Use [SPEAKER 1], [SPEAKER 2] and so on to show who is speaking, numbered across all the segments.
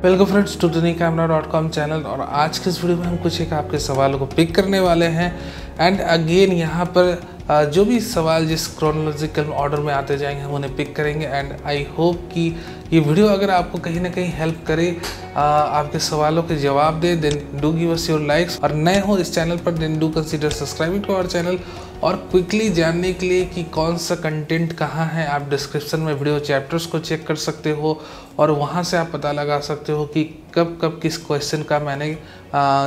[SPEAKER 1] Welcome friends to dunycamera.com channel. और आज के इस वीडियो में हम कुछ एक आपके सवालों को पिक करने वाले हैं। एंड अगेन यहाँ पर जो भी सवाल जिस क्रोनोलॉजिकल ऑर्डर में आते जाएंगे हम उन्हें पिक करेंगे। एंड आई होप कि ये वीडियो अगर आपको कहीं ना कहीं हेल्प करे, आपके सवालों के जवाब दे, then do give us your likes. और नए हो इस चैनल पर then do consider subscribing to our channel. और क्विकली जानने के लिए कि कौन सा कंटेंट कहाँ है, आप डिस्क्रिप्शन में वीडियो चैप्टर्स को चेक कर सकते हो और वहाँ से आप पता लगा सकते हो कि कब कब किस क्वेश्चन का मैंने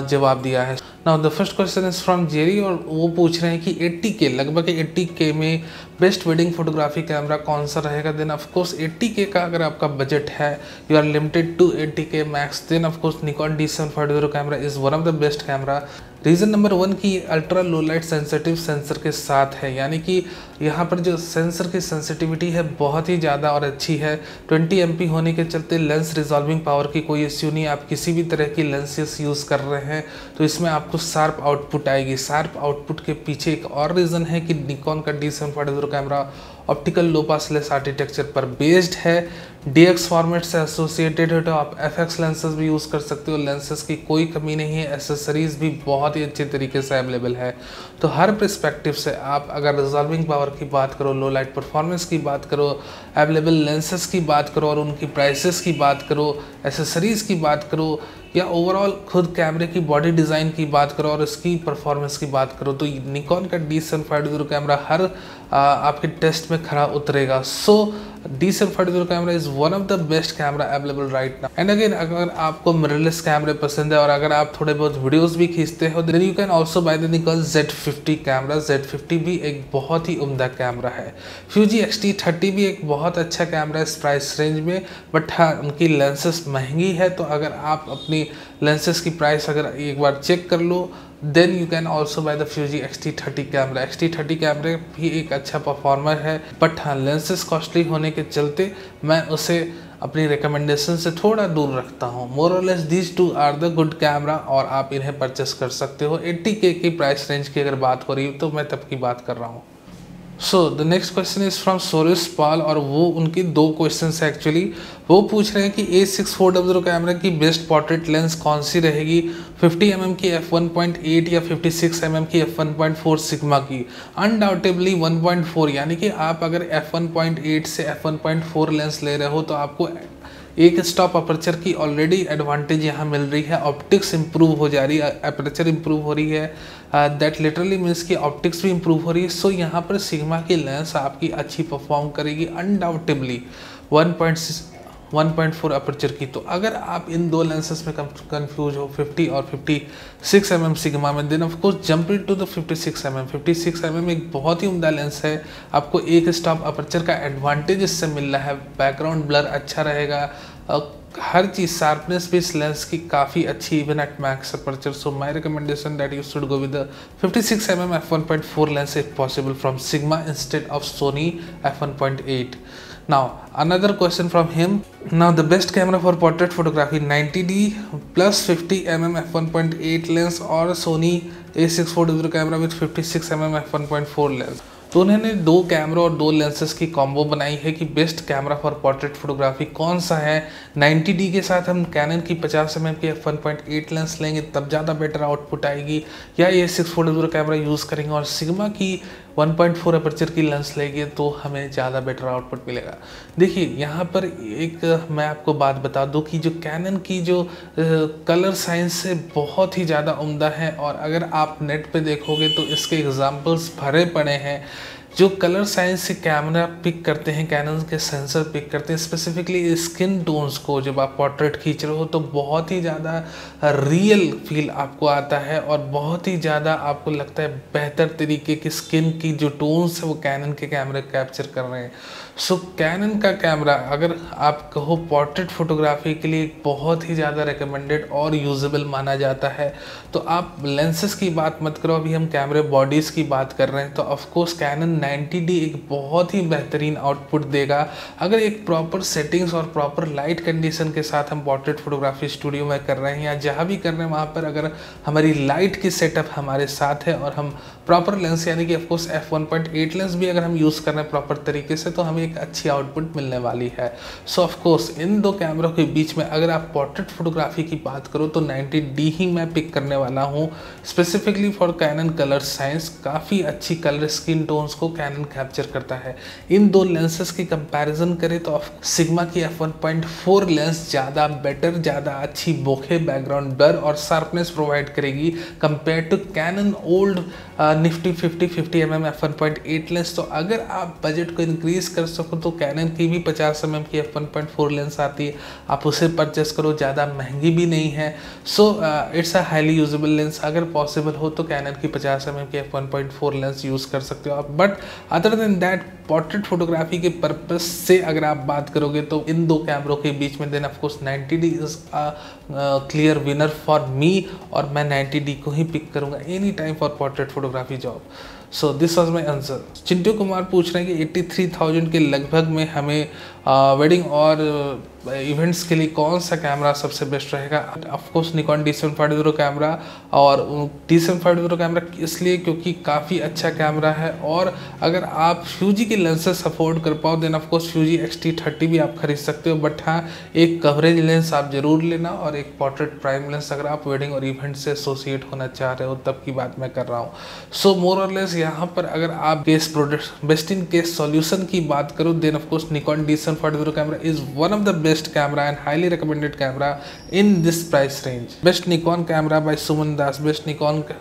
[SPEAKER 1] जवाब दिया है। Now the first question is from Jerry और वो पूछ रहे हैं कि 80K लगभग 80K में बेस्ट वेडिंग फोटोग्राफी कैमरा कौन सा रहेगा। देन ऑफकोर्स 80K का अगर आपका बजट है, you are limited to 80K max, then of course Nikon D740 camera is one of the best camera. Reason number 1 की ultra low light sensitive sensor के साथ है, यानी कि यहाँ पर जो सेंसर की सेंसिटिविटी है बहुत ही ज़्यादा और अच्छी है। 20 MP होने के चलते लेंस रिजॉल्विंग पावर की कोई इश्यू नहीं। आप किसी भी तरह की लेंसेस यूज़ कर रहे हैं तो इसमें आपको शार्प आउटपुट आएगी। शार्प आउटपुट के पीछे एक और रीज़न है कि निकॉन का D740 कैमरा ऑप्टिकल लो पास लेंस आर्किटेक्चर पर बेस्ड है, DX फॉर्मेट से एसोसिएटेड है, तो आप FX लेंसेज भी यूज़ कर सकते हो। लेंसेज की कोई कमी नहीं है, एसेसरीज भी बहुत ही अच्छे तरीके से अवेलेबल है। तो हर पर्सपेक्टिव से आप अगर रिजॉल्विंग पावर की बात करो, लो लाइट परफॉर्मेंस की बात करो, अवेलेबल लेंसेज की बात करो और उनकी प्राइसेस की बात करो, एसेसरीज की बात करो, या ओवरऑल खुद कैमरे की बॉडी डिज़ाइन की बात करो और इसकी परफॉर्मेंस की बात करो, तो निकॉन का D740 कैमरा हर आपके टेस्ट में खरा उतरेगा। सो D740 camera is one of the best camera available right now. And again अगर आपको मिररलेस कैमरे पसंद है और अगर आप थोड़े बहुत वीडियोस भी खींचते हो, then you can also buy the Nikon Z50 camera. Z50 भी एक बहुत ही उम्दा कैमरा है। Fuji X-T30 भी एक बहुत अच्छा कैमरा है इस प्राइस रेंज में, बट हाँ उनकी लेंसेस महंगी है। तो अगर आप अपनी लेंसेस की प्राइस अगर एक बार चेक कर लो, then you can also buy the Fuji X-T30 camera. X-T30 कैमरे भी एक अच्छा परफॉर्मर है, बट हाँ लेंसेस कॉस्टली होने के चलते मैं उसे अपनी रिकमेंडेशन से थोड़ा दूर रखता हूँ। मोर और less these two are the good camera और आप इन्हें परचेस कर सकते हो। 80K की प्राइस रेंज की अगर बात हो रही है तो मैं तब की बात कर रहा हूँ। So the next question is from सोरिस पाल और वो उनकी दो क्वेश्चन है एक्चुअली। वो पूछ रहे हैं कि A6400 कैमरा की बेस्ट पोर्ट्रेट लेंस कौन सी रहेगी, 50 mm की f1.8 या 56 mm की f1.4 सिग्मा की। अनडाउटेबली 1.4, यानी कि आप अगर f1.8 से f1.4 लेंस ले रहे हो तो आपको एक स्टॉप अपर्चर की ऑलरेडी एडवांटेज यहाँ मिल रही है। ऑप्टिक्स इंप्रूव हो जा रही है, अपर्चर इंप्रूव हो रही है, दैट लिटरली मीन्स कि ऑप्टिक्स भी इंप्रूव हो रही है। सो यहाँ पर सिग्मा की लेंस आपकी अच्छी परफॉर्म करेगी अनडाउटेबली 1.4 अपर्चर की। तो अगर आप इन दो लेंसेस में कंफ्यूज हो 50 और 56 mm सिग्मा में, then of course jump into the 56 mm। 56 mm एक बहुत ही उम्दा लेंस है, आपको एक स्टॉप अपर्चर का एडवांटेज इससे मिल रहा है, बैकग्राउंड ब्लर अच्छा रहेगा, हर चीज़ शार्पनेस भी इस लेंस की काफ़ी अच्छी even at max aperture. So my recommendation that you should go with the 56 mm f1.4 lens if possible from Sigma instead of Sony f1.8. Now another question from him. Now the best camera for portrait photography 90D plus 50 mm f1.8 lens or Sony A6400 camera with 56 mm f1.4 lens। तो उन्होंने दो camera और दो lenses की combo बनाई है कि best camera for portrait photography कौन सा है। 90D के साथ हम कैनन की 50 mm की f1.8 लेंस लेंगे तब ज़्यादा बेटर आउटपुट आएगी, या ये A6400 कैमरा यूज़ करेंगे और सिग्मा की 1.4 अपर्चर की लेंस लेंगे तो हमें ज़्यादा बेटर आउटपुट मिलेगा। देखिए यहाँ पर एक मैं आपको बात बता दूँ कि जो कैनन की जो कलर साइंस है बहुत ही ज़्यादा उम्दा है, और अगर आप नेट पे देखोगे तो इसके एग्जांपल्स भरे पड़े हैं। जो कलर साइंस से कैमरा पिक करते हैं, कैनन के सेंसर पिक करते हैं स्पेसिफिकली स्किन टोन्स को, जब आप पोर्ट्रेट खींच रहे हो तो बहुत ही ज़्यादा रियल फील आपको आता है और बहुत ही ज़्यादा आपको लगता है बेहतर तरीके की स्किन की जो टोन्स है वो कैनन के कैमरे कैप्चर कर रहे हैं। सो कैनन का कैमरा अगर आप कहो पोर्ट्रेट फोटोग्राफी के लिए बहुत ही ज़्यादा रिकमेंडेड और यूजेबल माना जाता है। तो आप लेंसेज की बात मत करो, अभी हम कैमरे बॉडीज़ की बात कर रहे हैं। तो ऑफकोर्स कैनन 90D एक बहुत ही बेहतरीन आउटपुट देगा अगर एक प्रॉपर सेटिंग्स और प्रॉपर लाइट कंडीशन के साथ हम पोर्ट्रेट फोटोग्राफी स्टूडियो में कर रहे हैं या जहाँ भी कर रहे हैं वहाँ पर अगर हमारी लाइट की सेटअप हमारे साथ है और हम प्रॉपर लेंस यानी कि ऑफकोर्स f1.8 लेंस भी अगर हम यूज़ कर रहे हैं प्रॉपर तरीके से तो हमें एक अच्छी आउटपुट मिलने वाली है। सो ऑफकोर्स इन दो कैमरों के बीच में अगर आप पोर्ट्रेट फोटोग्राफी की बात करो तो 90D ही मैं पिक करने वाला हूँ specifically for Canon colour science. काफ़ी अच्छी कलर स्किन टोन्स को कैनन कैप्चर करता है। इन दो लेंसेज की कंपैरिजन करें तो सिग्मा की f1.4 लेंस ज़्यादा बेटर, ज़्यादा अच्छी बोखे, बैकग्राउंड ब्लर और शार्पनेस प्रोवाइड करेगी compare to Canon old nifty 50 mm f1.8 lens. तो अगर आप बजट को इंक्रीज कर सको तो कैनन की भी 50 mm की f1.4 लेंस आती है, आप उसे परचेस करो, ज़्यादा महंगी भी नहीं है। So it's a highly usable lens. अगर पॉसिबल हो तो कैनन की 50 mm की f1.4 लेंस यूज़ कर सकते हो आप। But other than that portrait photography के पर्पस से अगर आप बात करोगे तो इन दो कैमरों के बीच में then of course 90D is a clear winner for me और मैं 90D को ही पिक करूंगा any time for portrait photography job. So this was my answer. Chintu Kumar पूछ रहे हैं कि 83,000 के लगभग में हमें वेडिंग और इवेंट्स के लिए कौन सा कैमरा सबसे बेस्ट रहेगा। ऑफकोर्स निकॉन D750 कैमरा, और D750 कैमरा इसलिए क्योंकि काफ़ी अच्छा कैमरा है और अगर आप फ्यूजी के लेंसेस अफोर्ड कर पाओ देन ऑफकोर्स फ्यूजी X-T30 भी आप खरीद सकते हो। बट हाँ, एक कवरेज लेंस आप जरूर लेना और एक पोर्ट्रेट प्राइम लेंस अगर आप वेडिंग और इवेंट से एसोसिएट होना चाह रहे हो तब की बात मैं कर रहा हूँ। सो मोर और लेस यहाँ पर अगर आप case product best in case solution की बात करो then of course Nikon D750 camera is one of the best camera and highly recommended camera in this price range. Best Nikon camera by Suman Das.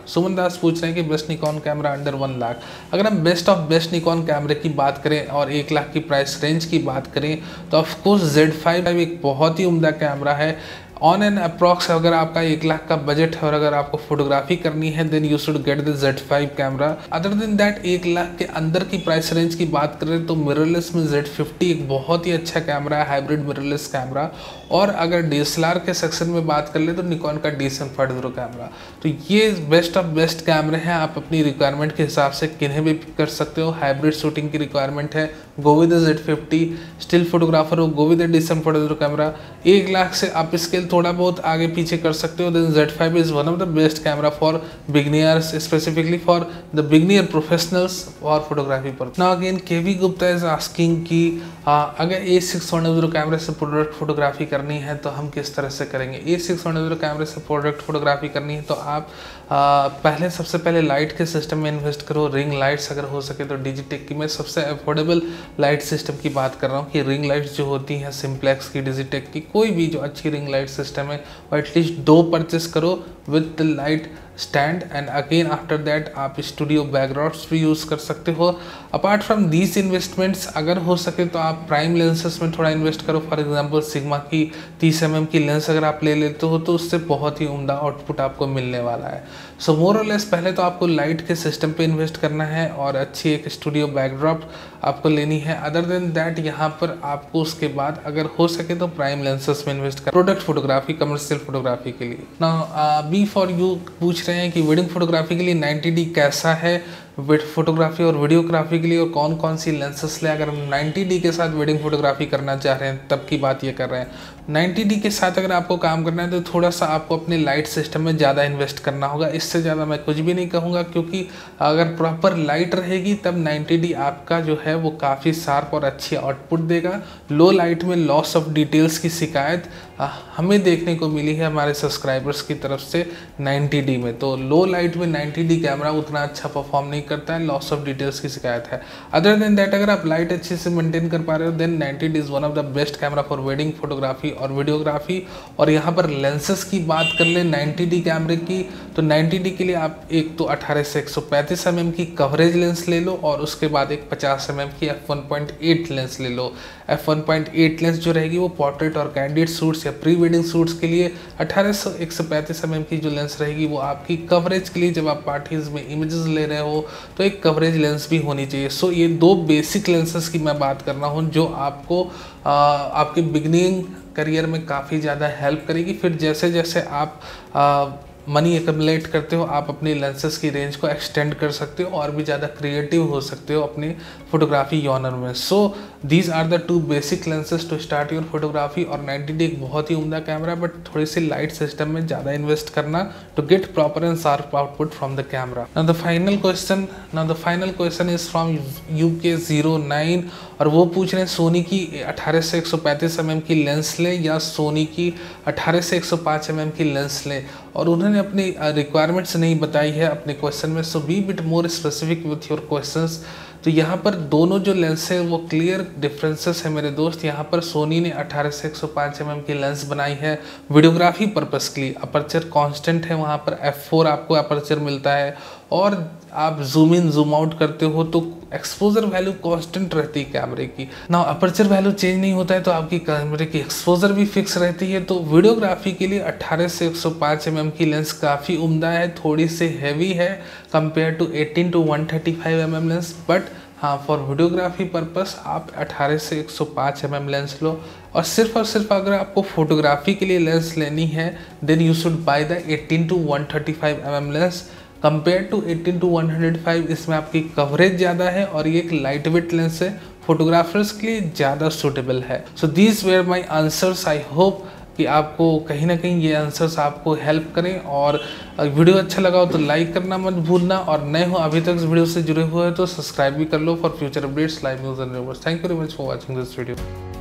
[SPEAKER 1] Suman Das पूछ रहे हैं कि best Nikon camera under 1 lakh. अगर हम best of best Nikon कैमरे की बात करें और 1 लाख की प्राइस रेंज की बात करें तो ऑफकोर्स Z5 एक बहुत ही उम्दा कैमरा है। ऑन एन अप्रॉक्स अगर आपका 1 लाख का बजट है और अगर आपको फोटोग्राफी करनी है then you should get the Z5 camera. Other than that 1 lakh के अंदर की प्राइस रेंज की बात करें तो मिररलेस में Z50 एक बहुत ही अच्छा कैमरा है, हाइब्रिड मिररलेस कैमरा। और अगर DSLR के सेक्शन में बात कर ले तो निकॉन का D750 कैमरा। तो ये बेस्ट ऑफ बेस्ट कैमरे हैं, आप अपनी रिक्वायरमेंट के हिसाब से किन्हें भी पिक कर सकते हो। हाइब्रिड शूटिंग की रिक्वायरमेंट है, go with Z50। Still photographer हो, go with D750 camera. 1 lakh से आप स्केल थोड़ा बहुत आगे पीछे कर सकते हो then Z5 is one of the best camera for beginners, specifically for the beginner professionals और फोटोग्राफी पर। Now again KV Gupta is asking कि अगर A610 कैमरे से प्रोडक्ट फोटोग्राफी करनी है तो हम किस तरह से करेंगे। A610 कैमरे से प्रोडक्ट फोटोग्राफी करनी है तो आप सबसे पहले लाइट के सिस्टम में इन्वेस्ट करो। रिंग लाइट्स अगर हो सके तो डिजिटेक की, मैं सबसे अफोर्डेबल लाइट सिस्टम की बात कर रहा हूँ कि रिंग लाइट्स जो होती हैं सिम्प्लेक्स की, डिजिटेक की, कोई भी जो अच्छी रिंग लाइट सिस्टम है और एटलीस्ट 2 परचेस करो with the light stand. And again after that आप स्टूडियो बैकग्राउंड्स भी यूज़ कर सकते हो। अपार्ट फ्रॉम दीज इन्वेस्टमेंट्स अगर हो सके तो आप प्राइम लेंसेज में थोड़ा इन्वेस्ट करो। फॉर एग्जांपल सिग्मा की 30 mm की लेंस अगर आप ले लेते हो तो उससे बहुत ही उम्दा आउटपुट आपको मिलने वाला है। सो मोर और लेस पहले तो आपको लाइट के सिस्टम पे इन्वेस्ट करना है और अच्छी एक स्टूडियो बैकड्रॉप आपको लेनी है। अदर देन दैट यहाँ पर आपको उसके बाद अगर हो सके तो प्राइम लेंसेज में इन्वेस्ट कर प्रोडक्ट फोटोग्राफी, कमर्शियल फोटोग्राफी के लिए। नाउ बी फॉर यू पूछ रहे हैं कि वेडिंग फोटोग्राफी के लिए 90D कैसा है फोटोग्राफी और वीडियोग्राफी के लिए और कौन कौन सी लेंसेस ले। अगर हम 90D के साथ वेडिंग फोटोग्राफी करना चाह रहे हैं तब की बात ये कर रहे हैं। 90D के साथ अगर आपको काम करना है तो थोड़ा सा आपको अपने लाइट सिस्टम में ज़्यादा इन्वेस्ट करना होगा। इससे ज़्यादा मैं कुछ भी नहीं कहूँगा क्योंकि अगर प्रॉपर लाइट रहेगी तब 90D आपका जो है वो काफ़ी शार्प और अच्छी आउटपुट देगा। लो लाइट में लॉस ऑफ डिटेल्स की शिकायत हमें देखने को मिली है हमारे सब्सक्राइबर्स की तरफ से 90D में। तो लो लाइट में 90D कैमरा उतना अच्छा परफॉर्म नहीं करता है, लॉस ऑफ डिटेल्स की शिकायत है। अदर देन दैट अगर आप लाइट अच्छे से मेंटेन कर पा रहे हो then 90D is one of the best camera for wedding photography और वीडियोग्राफी। और यहाँ पर लेंसेज की बात कर ले 90D कैमरे की तो 90D के लिए आप एक तो 18 से 135 mm की कवरेज लेंस ले लो और उसके बाद एक 50 mm की f1.8 लेंस ले लो। f1.8 लेंस जो रहेगी वो पोर्ट्रेट और कैंडिड शूट्स या प्री वेडिंग शूट्स के लिए, 18 से 135 mm की जो लेंस रहेगी वो आपकी कवरेज के लिए, जब आप पार्टीज में इमेजेस ले रहे हो तो एक कवरेज लेंस भी होनी चाहिए। सो ये 2 बेसिक लेंसेज की मैं बात कर रहा हूँ जो आपको आपके बिगनिंग करियर में काफ़ी ज़्यादा हेल्प करेगी। फिर जैसे जैसे आप मनी एकमलेट करते हो आप अपनी लेंसेज की रेंज को एक्सटेंड कर सकते हो और भी ज़्यादा क्रिएटिव हो सकते हो अपनी फोटोग्राफी जॉनर में। So these are the 2 basic lenses to start your photography. और 90D एक बहुत ही उम्दा कैमरा, बट थोड़ी सी लाइट सिस्टम में ज़्यादा इन्वेस्ट करना to get proper and sharp output from the camera. Now the final question is from UK09 और वो पूछ रहे हैं सोनी की 18 से 135 mm की लेंस लें या सोनी की 18 से 105 mm की लेंस लें, और उन्होंने अपनी रिक्वायरमेंट्स नहीं बताई है अपने क्वेश्चन में। So be bit more specific with your questions. तो यहाँ पर दोनों जो लेंस है वो क्लियर डिफरेंसेस है मेरे दोस्त। यहाँ पर सोनी ने 18 से 105 mm की लेंस बनाई है वीडियोग्राफी पर्पस के लिए। अपर्चर कांस्टेंट है, वहाँ पर f4 आपको अपर्चर मिलता है, और आप जूम इन जूम आउट करते हो तो एक्सपोजर वैल्यू कांस्टेंट रहती है कैमरे की। ना अपर्चर वैल्यू चेंज नहीं होता है तो आपकी कैमरे की एक्सपोजर भी फिक्स रहती है। तो वीडियोग्राफी के लिए 18 से 105 mm की लेंस काफ़ी उम्दा है, थोड़ी सी हैवी है compare to 18 to 135 mm lens, but हाँ फॉर वीडियोग्राफी पर्पस आप 18 से 105 mm लेंस लो। और सिर्फ अगर आपको फोटोग्राफी के लिए लेंस लेनी है then you should buy the 18 to 135 mm lens compare to 18 to 105। इसमें आपकी कवरेज ज़्यादा है और ये एक लाइट वेट लेंस है, फोटोग्राफर्स के लिए ज़्यादा सूटेबल है। So these where my answers. I hope कि आपको कहीं ना कहीं ये आंसर्स आपको हेल्प करें, और वीडियो अच्छा लगा हो तो लाइक करना मत भूलना, और नए हो अभी तक इस वीडियो से जुड़े हुए हैं तो सब्सक्राइब भी कर लो for future updates, live news and reviews. Thank you very much for watching this video.